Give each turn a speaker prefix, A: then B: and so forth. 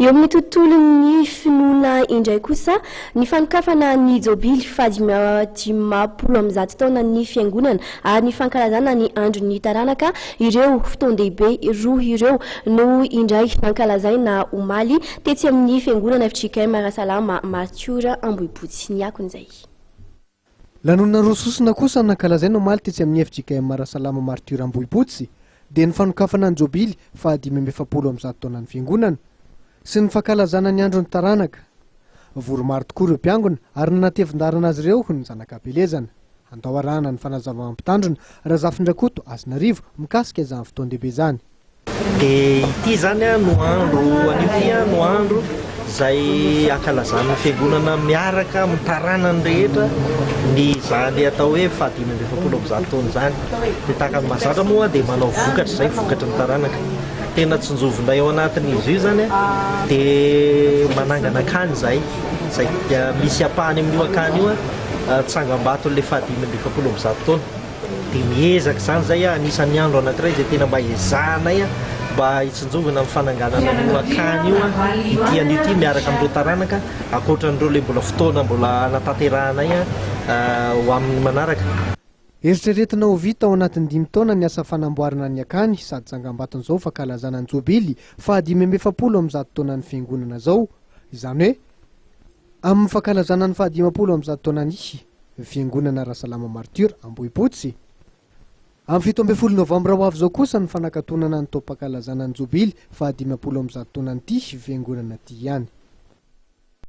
A: Eo amin'ny tontolon'ny finoana indray kosa ny fanokafana ny jobily fahadimapolo amby zato taona ny fiangonana ary ny fankalazana ny andron'ny taranaka ireo fotoan-dehibe roa ireo no indray nankalazaina omaly tetsy amin'ny fiangonana FJKM Arasalama Martiora Ambohipotsy ny akon'izay.
B: Lanonana rososona kosa nankalazaina omaly tetsy amin'ny FJKM Arasalama Martiora Ambohipotsy dia ny fanokafana ny jobily fahadimapolo amby zato taona ny fiangonana sy ny fankalazana ny andron'ny taranaka. Voromaro tokoa ireo mpiangona ary nanatevin-darana azy ireo ny zanakam-pelezana. Andao arahana ny fanazava-mampitandrina Razafindrakoto Asinarivo mikasika izany fotoan-dehibe izany.
C: Dia ity zany no andro anivia no andro izay ankalazana fiangonana miaraka amin'ny taranany rehetra ny zany atao hoe fahadimapolo amby zato taona izany. Dia tahaka ny mahazatra moa dia manao vokatra izay vokatra ny taranaka. Tena tsinjovindray ao anatin'izy io zany dia manangana akany izay misy apahany amin'io akany io tsangam-baton'ilay fahadimapolo amby zato taona. Dia miezaka izany zay anisan'ny andro anankiray izay tena mba ezahanay mba hitsinjovina amin'ny fananganana amin'io akany io ity an'io ity miaraka amin'ireo taranaka ankoatran'ireo ilay mbola fotoana mbola nataterahanay ho amin'ny manaraka.
B: Eritreretina ho vita ao anatin'ny 5 taona ny asa fanamboarana ny akany sady tsangam-baton izao fankalazana ny jobily fahadimapolo amby zato taona ny fiangonana zao. Izany hoe amin'ny fankalazana ny fahadimapolo amby zato taona ny fiangonana Arasalama Martiora Ambohipotsy. Amin'ny 17 Novambra ho avy zao kosa ny fanakatonana ny taom-pankalazana ny jobily fahadimapolo amby zato taona ny fiangonana ty ihany.